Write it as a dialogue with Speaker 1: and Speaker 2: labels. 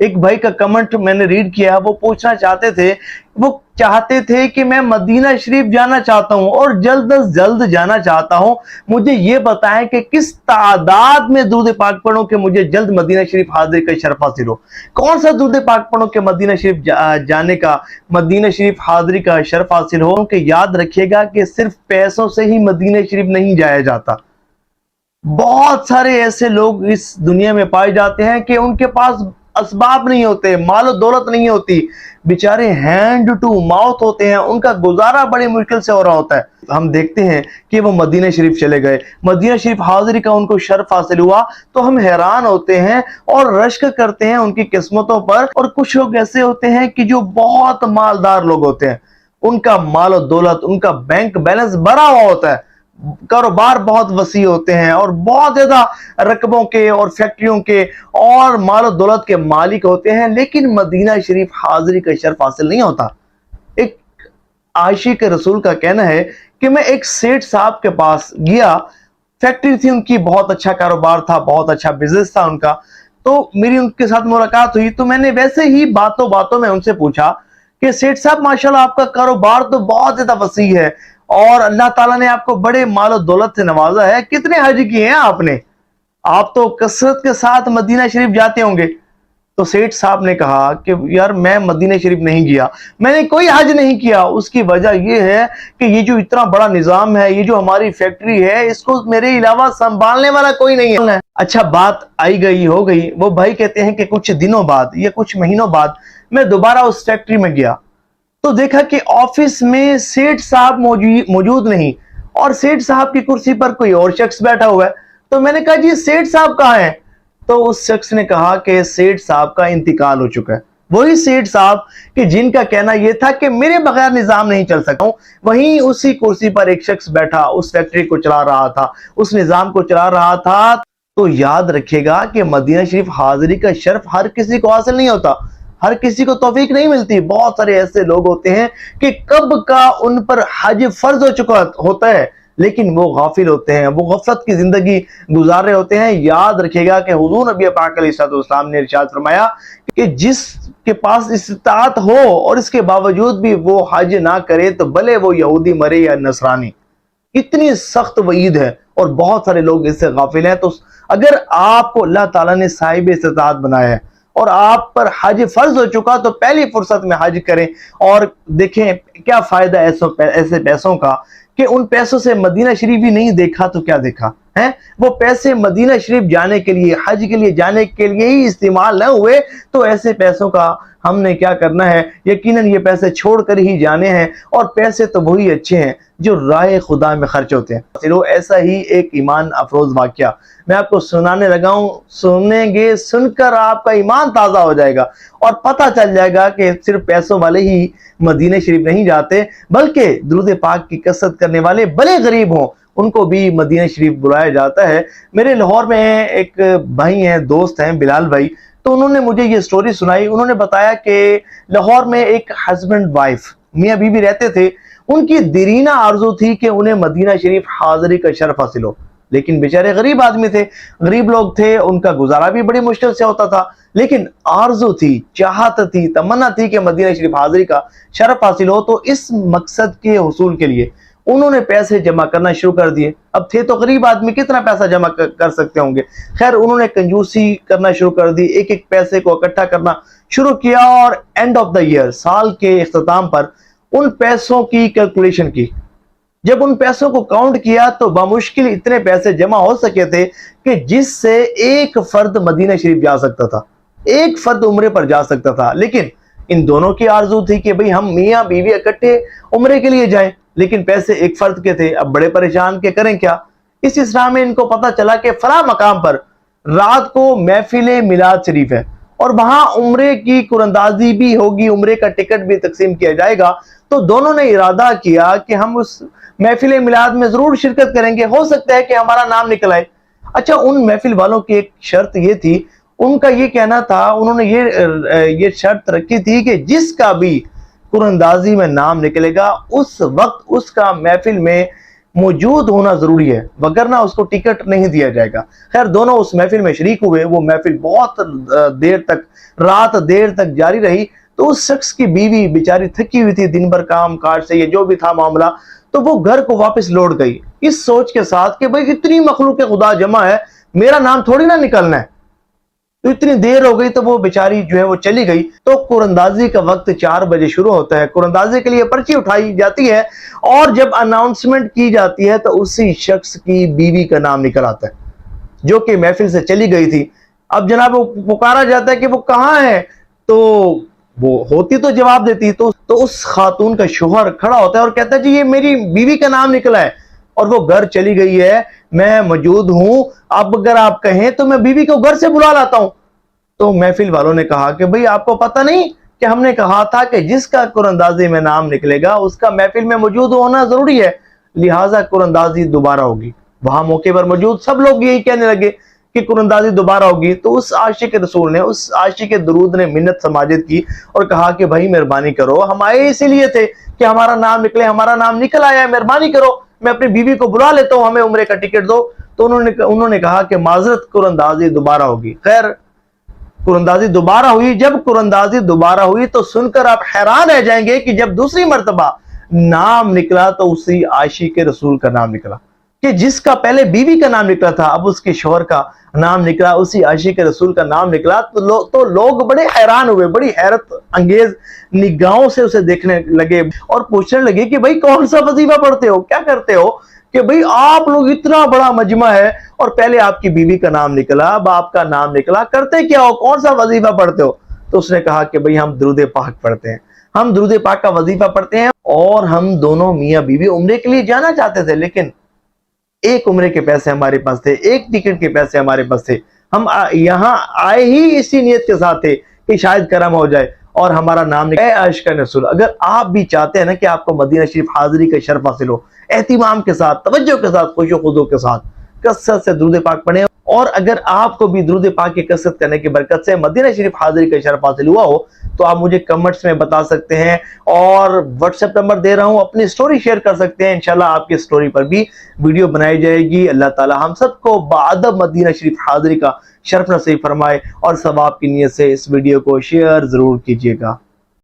Speaker 1: ایک بھائی کا کمنٹ میں نے ریڈ کیا، وہ پوچھنا چاہتے تھے کہ میں مدینہ شریف جانا چاہتا ہوں اور جلد از جلد جانا چاہتا ہوں، مجھے یہ بتائیں کہ کس تعداد میں درود پاک پڑھوں کہ مجھے جلد مدینہ شریف حاضری کا شرف حاصل ہو۔ کون سا درود پاک پڑھوں کہ مدینہ شریف جانے کا، مدینہ شریف حاضری کا شرف حاصل ہو؟ کہ یاد رکھیے گا کہ صرف پیسوں سے ہی مدینہ شریف نہیں جایا جاتا۔ بہت سارے ایسے لوگ اس دنیا میں پائے جاتے ہیں کہ ان کے پاس اسباب نہیں ہوتے، مال و دولت نہیں ہوتی، بیچارے ہینڈ ٹو ماؤتھ ہوتے ہیں، ان کا گزارا بڑی مشکل سے ہو رہا ہوتا ہے۔ ہم دیکھتے ہیں کہ وہ مدینہ شریف چلے گئے، مدینہ شریف حاضری کا ان کو شرف حاصل ہوا، تو ہم حیران ہوتے ہیں اور رشک کرتے ہیں ان کی قسمتوں پر۔ اور کچھ لوگ ایسے ہوتے ہیں کہ جو بہت مالدار لوگ ہوتے ہیں، ان کا مال و دولت، ان کا بینک بیلنس بھرا ہوا ہوتا ہے، کاروبار بہت وسیع ہوتے ہیں اور بہت زیادہ رقبوں کے اور فیکٹریوں کے اور مال و دولت کے مالک ہوتے ہیں، لیکن مدینہ شریف حاضری کا شرف حاصل نہیں ہوتا۔ ایک عاشق رسول کا کہنا ہے کہ میں ایک سیٹھ صاحب کے پاس گیا، فیکٹری تھی ان کی، بہت اچھا کاروبار تھا، بہت اچھا بزنس تھا ان کا، تو میری ان کے ساتھ ملاقات ہوئی، تو میں نے ویسے ہی باتوں میں ان سے پوچھا کہ سیٹھ صاحب ماشاءاللہ آپ کا کاروبار تو بہت زیادہ وسیع ہے اور اللہ تعالیٰ نے آپ کو بڑے مال و دولت سے نوازا ہے، کتنے حج کیے ہیں آپ نے؟ آپ تو کثرت کے ساتھ مدینہ شریف جاتے ہوں گے۔ تو سیٹھ صاحب نے کہا کہ یار میں مدینہ شریف نہیں گیا، میں نے کوئی حج نہیں کیا، اس کی وجہ یہ ہے کہ یہ جو اتنا بڑا نظام ہے، یہ جو ہماری فیکٹری ہے، اس کو میرے علاوہ سنبھالنے والا کوئی نہیں ہے۔ اچھا، بات آئی گئی ہو گئی، وہ بھائی کہتے ہیں کہ کچھ دنوں بعد یا کچھ مہینوں بعد میں دوبارہ اس فیکٹری میں گیا تو دیکھا کہ آفس میں سیٹھ صاحب موجود نہیں اور سیٹھ صاحب کی کرسی پر کوئی اور شخص بیٹھا ہوا ہے۔ تو میں نے کہا جی سیٹھ صاحب کہاں ہیں؟ تو اس شخص نے کہا کہ سیٹھ صاحب کا انتقال ہو چکا ہے۔ وہی سیٹھ صاحب کہ جن کا کہنا یہ تھا کہ میرے بغیر نظام نہیں چل سکتا ہوں، وہیں اسی کرسی پر ایک شخص بیٹھا اس فیکٹری کو چلا رہا تھا، اس نظام کو چلا رہا تھا۔ تو یاد رکھے گا کہ مدینہ شریف حاضری کا شرف ہر کسی کو حاصل نہیں ہوتا، ہر کسی کو توفیق نہیں ملتی۔ بہت سارے ایسے لوگ ہوتے ہیں کہ کب کا ان پر حج فرض ہو چکا ہوتا ہے، لیکن وہ غافل ہوتے ہیں، وہ غفلت کی زندگی گزار رہے ہوتے ہیں۔ یاد رکھیے گا کہ حضور نبی پاک علیہ السلام نے ارشاد فرمایا کہ جس کے پاس استطاعت ہو اور اس کے باوجود بھی وہ حج نہ کرے تو بھلے وہ یہودی مرے یا نصرانی۔ اتنی سخت وعید ہے اور بہت سارے لوگ اس سے غافل ہیں۔ تو اگر آپ کو اللہ تعالیٰ نے صاحب استطاعت بنایا ہے اور آپ پر حج فرض ہو چکا تو پہلی فرصت میں حج کریں، اور دیکھیں کیا فائدہ ایسے پیسوں کا کہ ان پیسوں سے مدینہ شریف ہی نہیں دیکھا تو کیا دیکھا ہے؟ وہ پیسے مدینہ شریف جانے کے لیے، حج کے لیے جانے کے لیے ہی استعمال نہ ہوئے تو ایسے پیسوں کا ہم نے کیا کرنا ہے؟ یقیناً یہ پیسے چھوڑ کر ہی جانے ہیں، اور پیسے تو وہی اچھے ہیں جو راہ خدا میں خرچ ہوتے ہیں۔ چلو ایسا ہی ایک ایمان افروز واقعہ میں آپ کو سنانے لگا ہوں، سنیں گے، سن کر آپ کا ایمان تازہ ہو جائے گا اور پتہ چل جائے گا کہ صرف پیسوں والے ہی مدینہ شریف نہیں جاتے، بلکہ درود پاک کی کثرت کرنے والے بڑے غریب ہوں ان کو بھی مدینہ شریف بلایا جاتا ہے۔ میرے لاہور میں ایک بھائی ہیں، دوست ہیں، بلال بھائی، تو انہوں نے مجھے یہ سٹوری سنائی۔ انہوں نے بتایا کہ لاہور میں ایک ہسبینڈ وائف میاں بیوی رہتے تھے، ان کی دیرینہ آرزو تھی کہ انہیں مدینہ شریف حاضری کا شرف حاصل ہو، لیکن بیچارے غریب آدمی تھے، غریب لوگ تھے، ان کا گزارا بھی بڑی مشکل سے ہوتا تھا، لیکن آرزو تھی، چاہت تھی، تمنا تھی کہ مدینہ شریف حاضری کا شرف حاصل ہو۔ تو اس مقصد کے حصول کے لیے انہوں نے پیسے جمع کرنا شروع کر دیے۔ اب تھے تو غریب آدمی، کتنا پیسہ جمع کر سکتے ہوں گے؟ خیر انہوں نے کنجوسی کرنا شروع کر دی، ایک ایک پیسے کو اکٹھا کرنا شروع کیا، اور اینڈ آف دا ایئر، سال کے اختتام پر ان پیسوں کی کیلکولیشن کی۔ جب ان پیسوں کو کاؤنٹ کیا تو بمشکل اتنے پیسے جمع ہو سکے تھے کہ جس سے ایک فرد مدینہ شریف جا سکتا تھا، ایک فرد عمرے پر جا سکتا تھا۔ لیکن ان دونوں کی آرزو تھی کہ بھئی ہم میاں بیوی اکٹھے عمرے کے لیے جائیں، لیکن پیسے ایک فرد کے تھے۔ اب بڑے پریشان کہ کریں کیا؟ اس اسرا میں ان کو پتا چلا کہ فلاں مقام پر رات کو محفل میلاد شریف ہے اور وہاں عمرے کی قراندازی بھی ہوگی، عمرے کا ٹکٹ بھی تقسیم کیا جائے گا۔ تو دونوں نے ارادہ کیا کہ ہم اس محفل میلاد میں ضرور شرکت کریں گے، ہو سکتا ہے کہ ہمارا نام نکل آئے۔ اچھا، ان محفل والوں کی ایک شرط یہ تھی، ان کا یہ کہنا تھا، انہوں نے یہ شرط رکھی تھی کہ جس کا بھی قراندازی میں نام نکلے گا اس وقت اس کا محفل میں موجود ہونا ضروری ہے وگرنہ اس کو ٹکٹ نہیں دیا جائے گا۔ خیر دونوں اس محفل میں شریک ہوئے، وہ محفل بہت رات دیر تک جاری رہی۔ تو اس شخص کی بیوی بیچاری تھکی ہوئی تھی دن بھر کام کاج سے، یہ جو بھی تھا معاملہ، تو وہ گھر کو واپس لوٹ گئی اس سوچ کے ساتھ کہ بھئی اتنی مخلوق خدا جمع ہے، میرا نام تھوڑی نہ نکلنا ہے۔ تو اتنی دیر ہو گئی تو وہ بیچاری جو ہے وہ چلی گئی۔ تو قرآندازی کا وقت 4 بجے شروع ہوتا ہے، قرآندازی کے لیے پرچی اٹھائی جاتی ہے اور جب اناؤنسمنٹ کی جاتی ہے تو اسی شخص کی بیوی کا نام نکل آتا ہے جو کہ محفل سے چلی گئی تھی۔ اب جناب وہ پکارا جاتا ہے کہ وہ کہاں ہے، تو وہ ہوتی تو جواب دیتی، تو اس خاتون کا شوہر کھڑا ہوتا ہے اور کہتا ہے جی یہ میری بیوی کا نام نکلا ہے اور وہ گھر چلی گئی ہے، میں موجود ہوں، اب اگر آپ کہیں تو میں بیوی کو گھر سے بلا لاتا ہوں۔ تو محفل والوں نے کہا کہ بھئی آپ کو پتہ نہیں کہ ہم نے کہا تھا کہ جس کا قرآندازی میں نام نکلے گا اس کا محفل میں موجود ہونا ضروری ہے، لہٰذا قرآندازی دوبارہ ہوگی۔ وہاں موقع پر موجود سب لوگ یہی کہنے لگے کہ قرآندازی دوبارہ ہوگی۔ تو اس عاشق رسول نے، اس عاشق درود نے منت سماجت کی اور کہا کہ بھائی مہربانی کرو، ہم آئے اسی لیے تھے کہ ہمارا نام نکلے، ہمارا نام نکل آیا ہے، مہربانی کرو میں اپنی بیوی کو بلا لیتا ہوں، ہمیں عمرے کا ٹکٹ دو۔ تو انہوں نے کہا کہ معذرت قرآندازی دوبارہ ہوگی۔ خیر قرآندازی دوبارہ ہوئی۔ جب قرآندازی دوبارہ ہوئی تو سن کر آپ حیران رہ جائیں گے کہ جب دوسری مرتبہ نام نکلا تو اسی عاشق رسول کا نام نکلا، کہ جس کا پہلے بیوی کا نام نکلا تھا اب اس کے شوہر کا نام نکلا، اسی عاشق رسول کا نام نکلا۔ تو لوگ بڑے حیران ہوئے، بڑی حیرت انگیز نگاہوں سے اسے دیکھنے لگے اور پوچھنے لگے کہ بھائی کون سا وظیفہ پڑھتے ہو، کیا کرتے ہو کہ بھئی آپ لوگ اتنا بڑا مجمع ہے اور پہلے آپ کی بیوی کا نام نکلا، اب آپ کا نام نکلا، کرتے کیا ہو، کون سا وظیفہ پڑھتے ہو؟ تو اس نے کہا کہ بھئی ہم درود پاک پڑھتے ہیں، ہم درود پاک کا وظیفہ پڑھتے ہیں اور ہم دونوں میاں بیوی عمرے کے لیے جانا چاہتے تھے، لیکن ایک عمرے کے پیسے ہمارے پاس تھے، ایک ٹکٹ کے پیسے ہمارے پاس تھے، ہم یہاں آئے ہی اسی نیت کے ساتھ تھے کہ شاید کرم ہو جائے اور ہمارا نام نکلے۔ اے عاشق رسول، اگر آپ بھی چاہتے ہیں نا کہ آپ کو مدینہ شریف حاضری کا شرف حاصل ہو، اہتمام کے ساتھ، توجہ کے ساتھ، خوش و خضوع کے ساتھ کثرت سے درود پاک پڑھیں، اور اگر آپ کو بھی درود پاک کی کثرت کرنے کی برکت سے مدینہ شریف حاضری کا شرف حاصل ہوا ہو تو آپ مجھے کمنٹس میں بتا سکتے ہیں اور واٹس ایپ نمبر دے رہا ہوں، اپنی سٹوری شیئر کر سکتے ہیں، انشاءاللہ آپ کی سٹوری پر بھی ویڈیو بنائی جائے گی۔ اللہ تعالی ہم سب کو بادب مدینہ شریف حاضری کا شرف نصیب فرمائے اور ثواب کی نیت سے اس ویڈیو کو شیئر ضرور کیجیے گا۔